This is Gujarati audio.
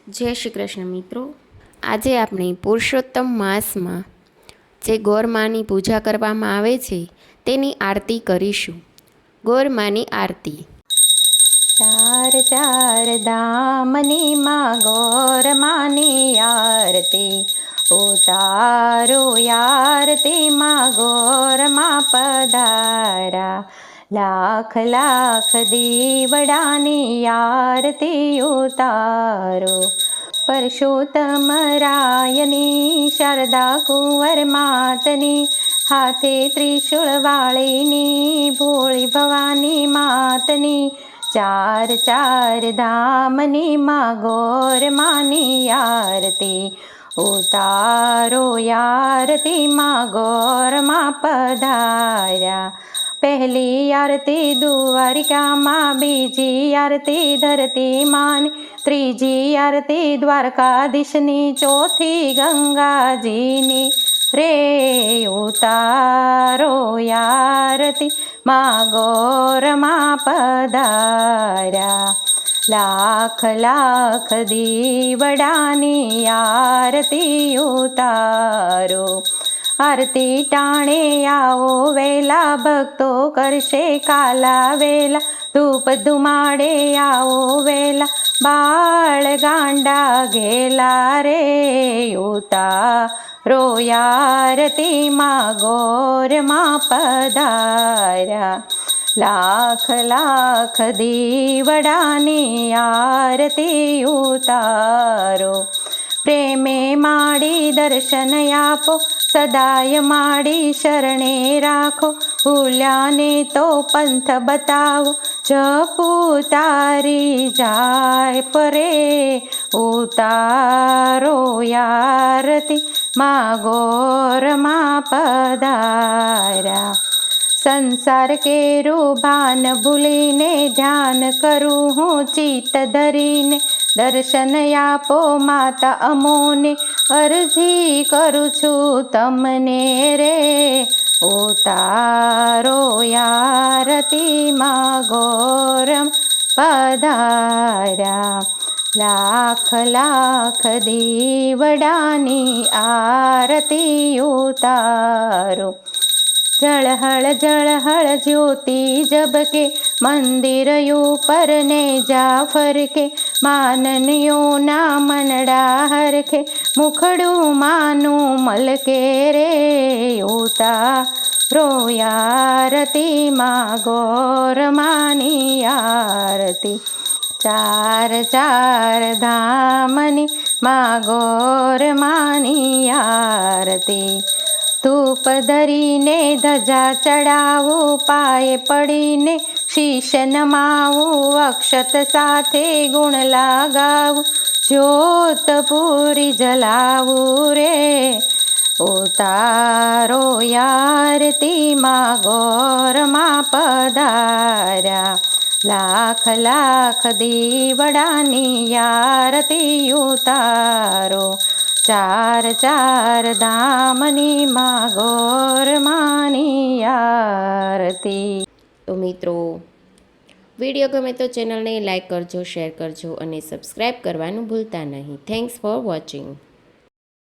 જય શ્રી કૃષ્ણ મિત્રો, આજે આપણે પુરુષોત્તમ માસમાં જે ગોરમાની પૂજા કરવામાં આવે છે તેની આરતી કરીશું. ગોરમાની આરતી. ચાર ચાર ધામની માં ગોરમાની આરતી, ઉતારો આરતી માં ગોરમા પધારા. લાખ લાખ દીવડાની આરતી ઉતારો. પરસોત્તમ રાયની શારદા કુંવર માતની, હાથે ત્રિશૂળ વાળીની ભોળી ભવાની માતની. ચાર ચાર ધામની માં ગોરમાની આરતી, ઉતારો આરતી માં ગોરમા પધાર્યા. પહેલી આરતી દ્વારિકામાં, બીજી આરતી ધરતી માની, ત્રીજી આરતી દ્વારકાધીશની, ચોથી ગંગાજીની રે. ઉતારો આરતી માં ગોરમા પધાર્યા. લાખ લાખ દીવડાની આરતી ઉતારો. આરતી ટાણે આવો વેલા, ભક્તો કરશે કાલા વેલા. ધૂપ ધુમાડે આવો વેલા, બાળ ગાંડા ઘેલા રે. ઉતારો આરતી માં ગોરમા પધાર્યા. લાખ લાખ દીવડાની આરતી ઉતારો. પ્રેમે માડી દર્શન આપો, સદાય માડી શરણે રાખો. ભૂલ્યાને તો પંથ બતાવો, જપું તારી જાય પરે. ઉતારો આરતી માં ગોરમા પધાર્યા. સંસાર કેરું ભાન ભૂલીને, ધ્યાન કરું હું ચિત્ત ધરીને. દર્શન આપો માતા અમોને, અરજી કરું છું તમને રે. ઉતારો આરતી માં ગોરમ પધાર્યા. લાખ લાખ દીવડાની આરતી ઉતારો. જળહળ જળહળ જ્યોતિ જબકે, મંદિર ઉપર ને જાફર કે. માનનીઓના મનડા હરખે, મુખડું માનું મલકે રે. ઉતારો આરતી માં ગોરમાની આરતી. ચાર ચાર ધામની માં ગોરમાની આરતી. ધૂપ ધરીને ધજા ચડાવું, પાયે પડીને શીશ નમાવું. અક્ષત સાથે ગુણ લગાવું, જ્યોત પૂરી જલાવું રે. ઉતારો આરતી માં ગોરમા પધાર્યા. લાખ લાખ દીવડાની આરતી ઉતારો. ચાર ચાર ધામની માં ગોરમાની આરતી. તો મિત્રો, વિડીયો ગમે તો ચેનલને લાઈક કરજો, શેર કરજો અને સબસ્ક્રાઈબ કરવાનું ભૂલતા નહીં. Thanks for watching.